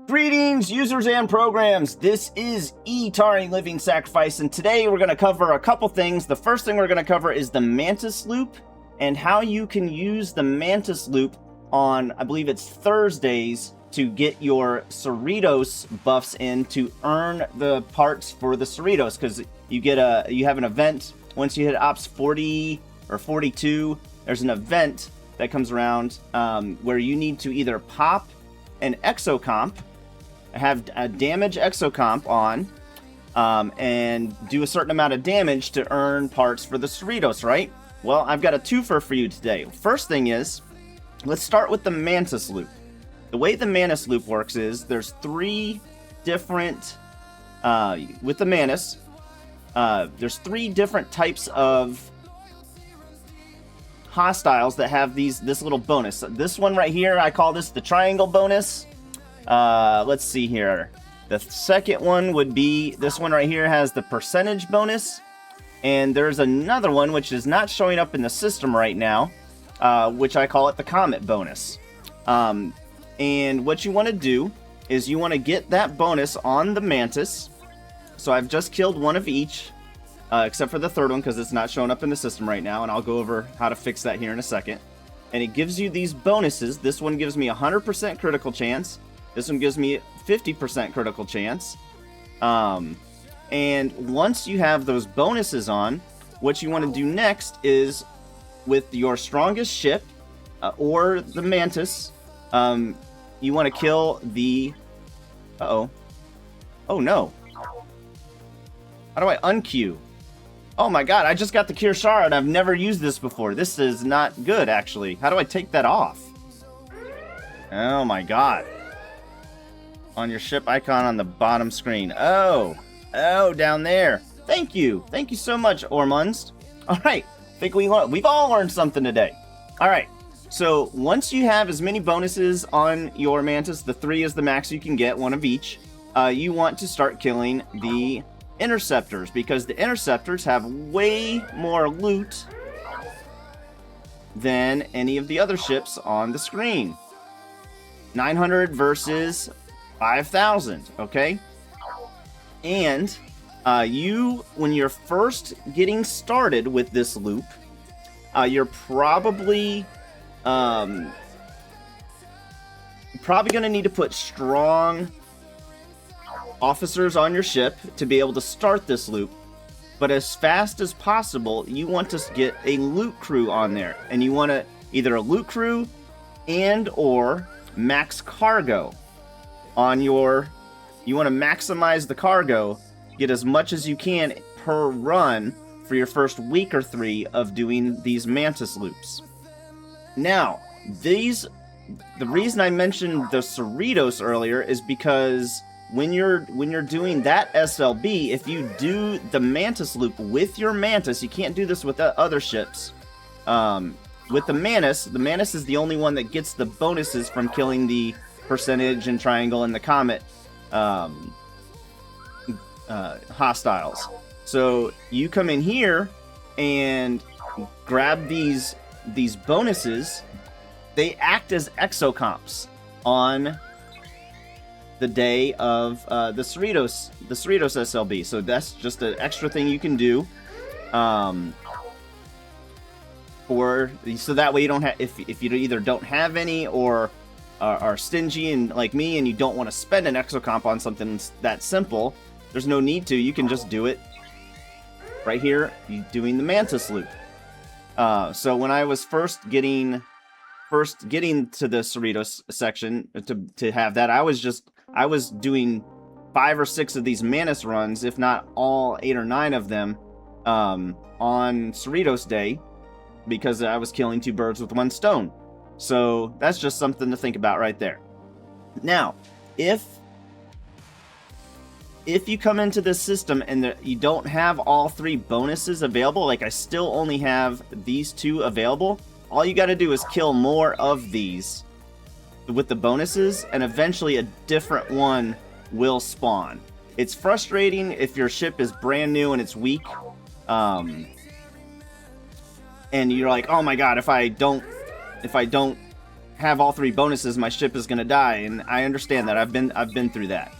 Greetings, users and programs. This is Etari Living Sacrifice, and today we're going to cover a couple things. The first thing we're going to cover is the Mantis loop and how you can use the Mantis loop on, I believe it's Thursdays, to get your Cerritos buffs in to earn the parts for the Cerritos, because you have an event once you hit Ops 40 or 42. There's an event that comes around where you need to either pop an exocomp, have a damage exocomp on, and do a certain amount of damage to earn parts for the Cerritos, right? Well, I've got a twofer for you today. First thing is, let's start with the Mantis loop. The way the Mantis loop works is there's three different, with the Mantis, there's three different types of hostiles that have this little bonus. This one right here, I call this the triangle bonus. Let's see here. The second one would be this one right here, has the percentage bonus. And there's another one which is not showing up in the system right now, which I call it the comet bonus. And what you want to do is you want to get that bonus on the Mantis. So I've just killed one of each, except for the third one because it's not showing up in the system right now. And I'll go over how to fix that here in a second. And it gives you these bonuses. This one gives me 100% critical chance. This one gives me 50% critical chance. And once you have those bonuses on, what you want to do next is, with your strongest ship, or the Mantis, you want to kill the... Uh-oh. Oh, no. How do I unqueue? Oh my god, I just got the Kirshara and I've never used this before. This is not good, actually. How do I take that off? Oh my god. On your ship icon on the bottom screen. Oh, down there. Thank you so much, Ormunds. All right, I think we've all learned something today. All right, so once you have as many bonuses on your Mantis, the 3 is the max you can get, one of each. You want to start killing the interceptors, because the interceptors have way more loot than any of the other ships on the screen. 900 versus 5,000, okay? And when you're first getting started with this loop, you're probably going to need to put strong officers on your ship to be able to start this loop. But as fast as possible, you want to get a loot crew on there, and you want to either a loot crew and or max cargo on your... You want to maximize the cargo, get as much as you can per run for your first week or 3 of doing these Mantis loops. Now, the reason I mentioned the Cerritos earlier is because when you're doing that SLB, if you do the Mantis loop with your Mantis, you can't do this with the other ships. With the Mantis is the only one that gets the bonuses from killing the percentage and triangle and the comet hostiles. So you come in here and grab these bonuses. They act as exocomps on the day of the Cerritos SLB. So that's just an extra thing you can do. So that way you don't have, if you either don't have any or are stingy and like me and you don't want to spend an exocomp on something that simple, there's no need to. You can just do it right here, doing the Mantis loop. So when I was first getting to the Cerritos section to have that, I was doing 5 or 6 of these Mantis runs, if not all 8 or 9 of them, on Cerritos Day, because I was killing 2 birds with 1 stone. So that's just something to think about right there. Now, if you come into this system and you don't have all 3 bonuses available, like I still only have these 2 available, all you got to do is kill more of these with the bonuses, and eventually a different one will spawn. It's frustrating if your ship is brand new and it's weak, and you're like, oh my god, if I don't have all 3 bonuses, my ship is going to die, and I understand that. I've been through that.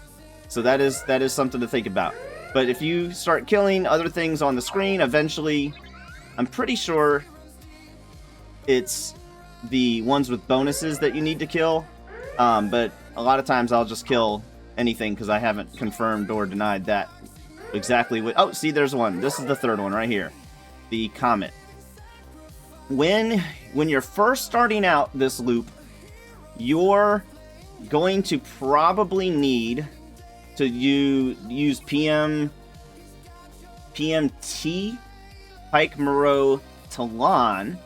So that is something to think about. But if you start killing other things on the screen, eventually, I'm pretty sure it's the ones with bonuses that you need to kill. But a lot of times I'll just kill anything because I haven't confirmed or denied that exactly what... Oh, see, there's one. This is the 3rd one right here. The Comet. When you're first starting out this loop, you're going to probably need to use PMT, Pike, Moreau, Talon.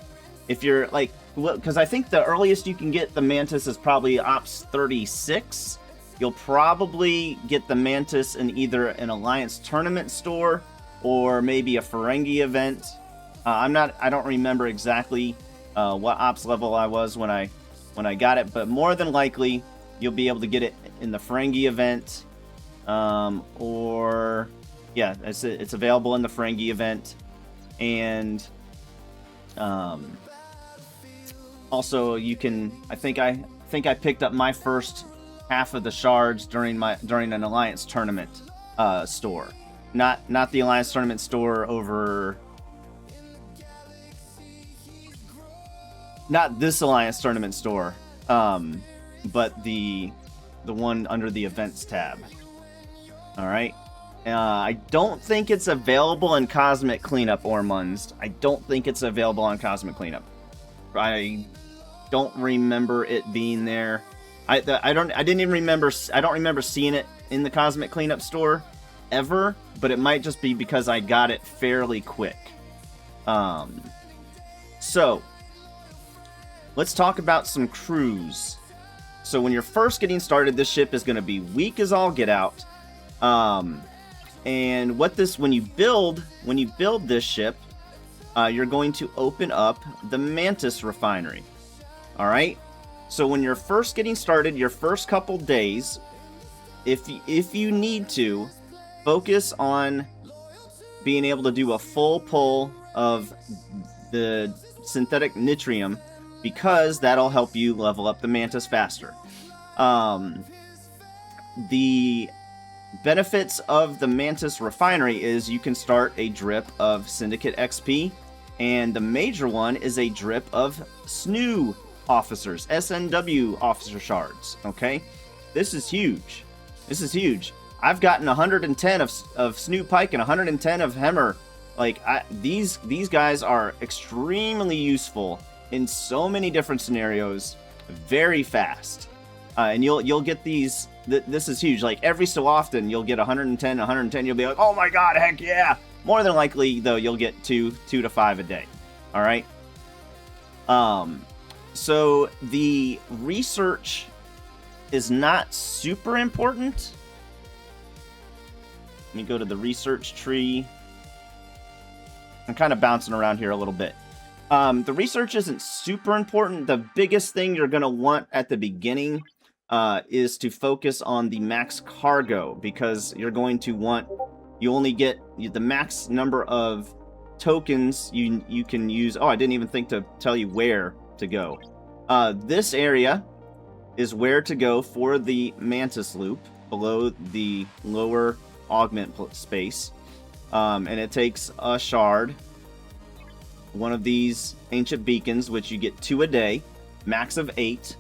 If you're like, because I think the earliest you can get the Mantis is probably Ops 36. You'll probably get the Mantis in either an Alliance tournament store or maybe a Ferengi event. I don't remember exactly what Ops level I was when I got it, but more than likely you'll be able to get it in the Ferengi event, or yeah, it's available in the Ferengi event, and also you can. I think I picked up my first half of the shards during an Alliance tournament store, not the Alliance tournament store over. Not this Alliance tournament store, but the one under the events tab. All right. I don't think it's available in Cosmic Cleanup, Ormunds. I don't think it's available on Cosmic Cleanup. I don't remember it being there. I don't remember seeing it in the Cosmic Cleanup store ever, but it might just be because I got it fairly quick. So let's talk about some crews. So when you're first getting started, this ship is going to be weak as all get out. And when you build this ship, you're going to open up the Mantis refinery. All right. So when you're first getting started, your first couple days, if you need to, focus on being able to do a full pull of the synthetic nitrium, because that'll help you level up the Mantis faster. The benefits of the Mantis refinery is you can start a drip of Syndicate XP, and the major one is a drip of SNU officers, SNW officer shards. Okay, this is huge. I've gotten 110 of SNU Pike and 110 of Hemmer. Like, these guys are extremely useful in so many different scenarios, very fast, and you'll get these. This is huge. Like, every so often you'll get 110. You'll be like, oh my god, heck yeah! More than likely though, you'll get two to 5 a day. All right. So the research is not super important. Let me go to the research tree. I'm kind of bouncing around here a little bit. The research isn't super important. The biggest thing you're going to want at the beginning is to focus on the max cargo, because you're going to want, you only get the max number of tokens you can use. Oh, I didn't even think to tell you where to go. This area is where to go for the Mantis loop, below the lower augment space. And it takes a shard, one of these ancient beacons, which you get 2 a day, max of 8,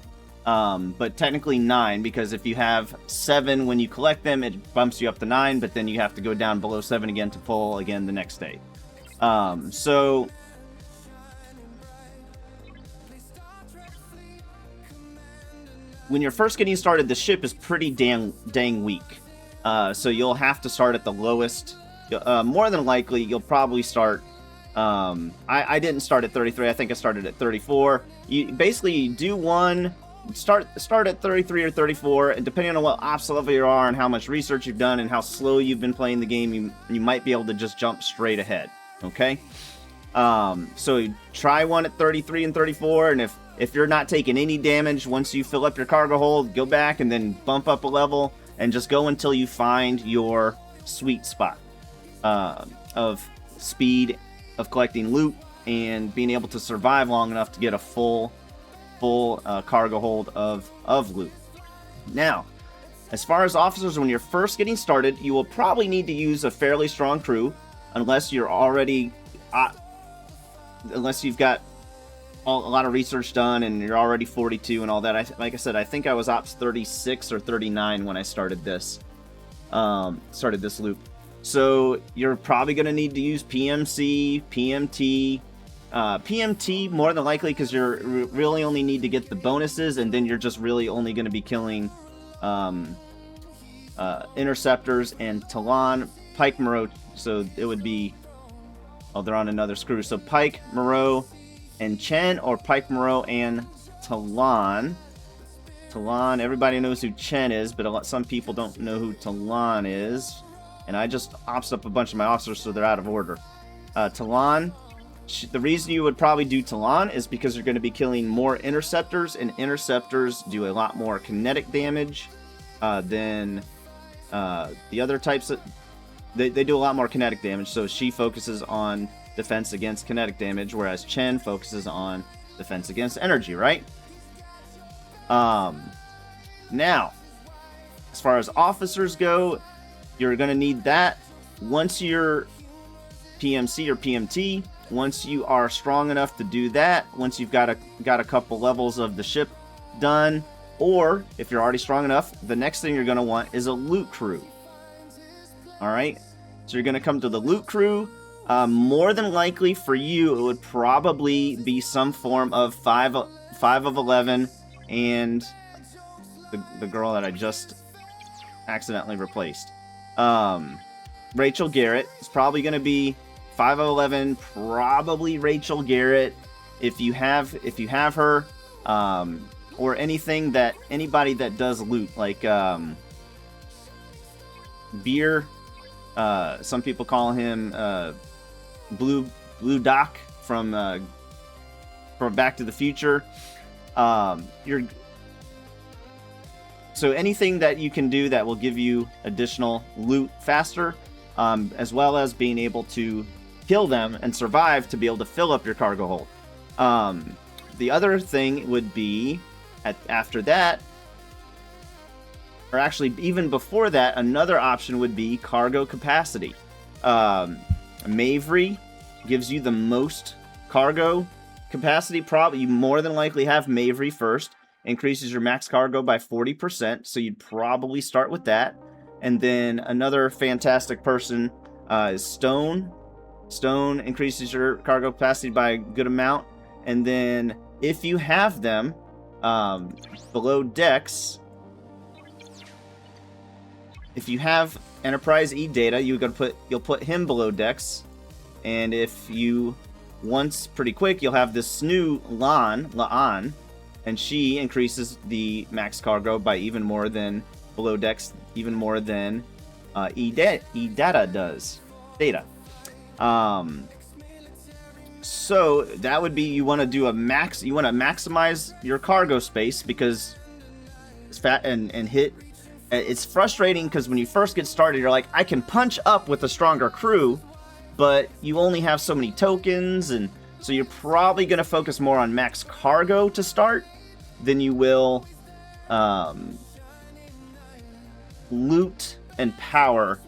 but technically 9, because if you have 7 when you collect them, it bumps you up to 9, but then you have to go down below 7 again to pull again the next day. So when you're first getting started, the ship is pretty dang weak. So you'll have to start at the lowest. More than likely, you'll probably start. I didn't start at 33. I think I started at 34. You basically do one. Start at 33 or 34, and depending on what ops level you are and how much research you've done and how slow you've been playing the game, you might be able to just jump straight ahead. Okay. So try one at 33 and 34, and if you're not taking any damage once you fill up your cargo hold, go back and then bump up a level and just go until you find your sweet spot of speed, of collecting loot, and being able to survive long enough to get a full full cargo hold of loot. Now, as far as officers, when you're first getting started, you will probably need to use a fairly strong crew, unless you're already, unless you've got a lot of research done and you're already 42 and all that. Like I said, I think I was Ops 36 or 39 when I started this loop. So you're probably going to need to use PMC, PMT. PMT more than likely because you're really only need to get the bonuses, and then you're just really only going to be killing interceptors and Talon, Pike, Moreau. So it would be, oh, they're on another screw. So Pike, Moreau, and Chen, or Pike, Moreau, and Talon. Talon, everybody knows who Chen is, but some people don't know who Talon is. And I just ops up a bunch of my officers so they're out of order. Talon, the reason you would probably do Talon is because you're going to be killing more interceptors, and interceptors do a lot more kinetic damage than the other types. They do a lot more kinetic damage, so she focuses on defense against kinetic damage, whereas Chen focuses on defense against energy, right? Now, as far as officers go, you're going to need that once you're PMC or PMT. Once you are strong enough to do that, once you've got a couple levels of the ship done, or if you're already strong enough, the next thing you're going to want is a loot crew. Alright, so you're going to come to the loot crew. More than likely for you, it would probably be some form of 5 of 11 and the girl that I just accidentally replaced. Rachel Garrett is probably going to be 5 of 11, probably Rachel Garrett. If you have her, or anybody that does loot, like Beer. Some people call him Blue Doc from Back to the Future. So anything that you can do that will give you additional loot faster, as well as being able to kill them and survive to be able to fill up your cargo hold. The other thing would be, after that, or actually even before that, another option would be cargo capacity. Mavery gives you the most cargo capacity. Probably you more than likely have Mavery first. Increases your max cargo by 40%, so you'd probably start with that. And then another fantastic person is Stone. Stone increases your cargo capacity by a good amount. And then if you have them below decks, if you have Enterprise E data, you'll put him below decks. And if you pretty quick, you'll have this new La'an, and she increases the max cargo by even more than below decks, even more than E data does. Data. So that would be, you want to maximize your cargo space, because it's fat and hit. It's frustrating because when you first get started, you're like, I can punch up with a stronger crew, but you only have so many tokens, and so you're probably going to focus more on max cargo to start than you will loot and power,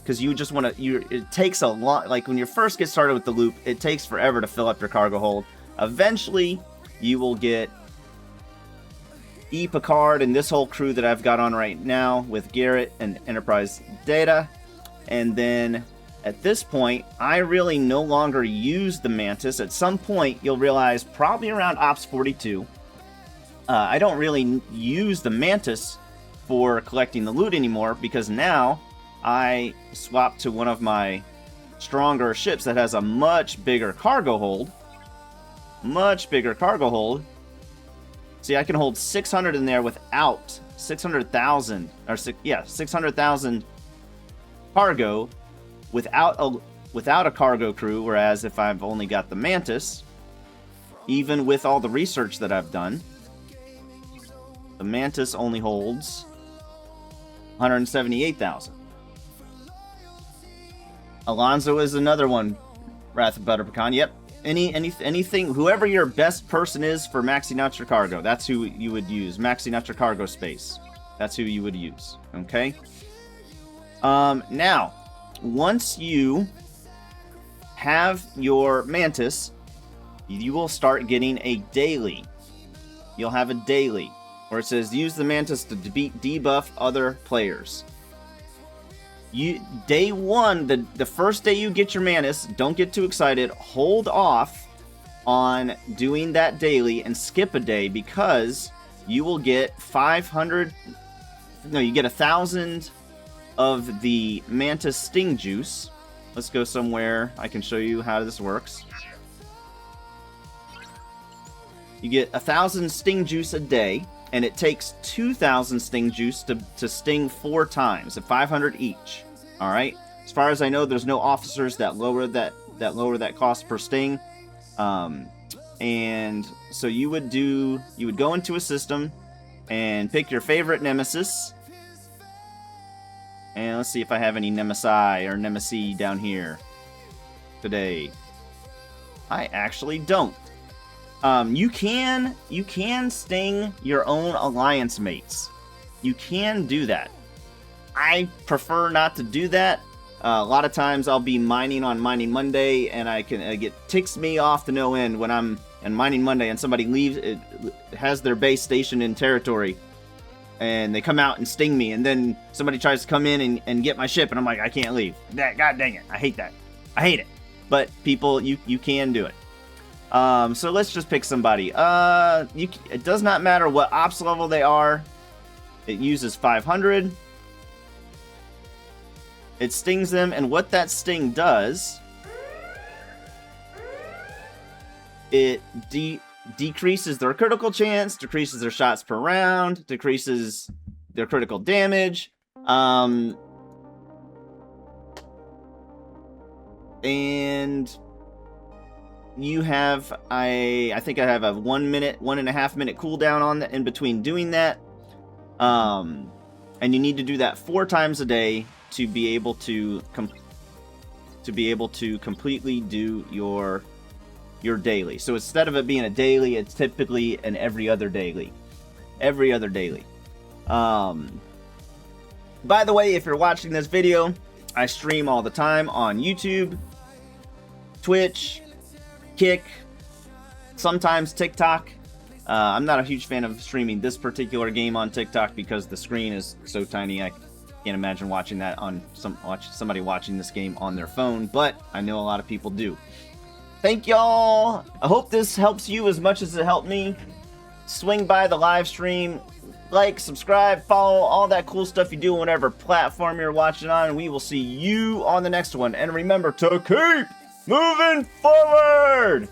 because you just want to. It takes a lot. Like when you first get started with the loop, it takes forever to fill up your cargo hold. Eventually, you will get E Picard and this whole crew that I've got on right now with Garrett and Enterprise Data, and then at this point, I really no longer use the Mantis. At some point, you'll realize, probably around Ops 42, I don't really use the Mantis for collecting the loot anymore, because now I swapped to one of my stronger ships that has a much bigger cargo hold. See, I can hold 600 in there without 600,000, or 600,000 cargo without a cargo crew, whereas if I've only got the Mantis, even with all the research that I've done, the Mantis only holds 178,000. Alonzo is another one, Wrath of Butter Pecan. Yep, Anything, whoever your best person is for maxing out your cargo, that's who you would use. Maxing out your cargo space. That's who you would use. Okay? Now, once you have your Mantis, you will start getting a daily. You'll have a daily where it says use the Mantis to debuff other players. Day one, the first day you get your Mantis, don't get too excited. Hold off on doing that daily and skip a day, because you will get 500. No, you get 1,000 of the Mantis sting juice. Let's go somewhere I can show you how this works. You get 1,000 sting juice a day, and it takes 2,000 sting juice to sting 4 times at 500 each. All right. As far as I know, there's no officers that lower that cost per sting. And so you would go into a system and pick your favorite nemesis. And let's see if I have any Nemesi or Nemesi down here today. I actually don't. You can sting your own alliance mates. You can do that. I prefer not to do that. A lot of times I'll be mining on Mining Monday, and it ticks me off to no end when I'm in Mining Monday and somebody leaves, it has their base station in territory, and they come out and sting me, and then somebody tries to come in and get my ship, and I'm like, I can't leave. God dang it. I hate that. I hate it. But people, you can do it. So let's just pick somebody. It does not matter what ops level they are. It uses 500. It stings them, and what that sting does, it decreases their critical chance, decreases their shots per round, decreases their critical damage, and you have, I think I have a 1.5 minute cooldown on that in between doing that, and you need to do that 4 times a day to be able to completely do your daily. So instead of it being a daily, it's typically an every other daily. By the way, if you're watching this video, I stream all the time on YouTube, Twitch, Kick, sometimes TikTok. I'm not a huge fan of streaming this particular game on TikTok because the screen is so tiny. I can't imagine watching that on somebody watching this game on their phone, but I know a lot of people do. Thank y'all. I hope this helps you as much as it helped me. Swing by the live stream, like, subscribe, follow, all that cool stuff you do on whatever platform you're watching on, and we will see you on the next one. And remember to keep moving forward!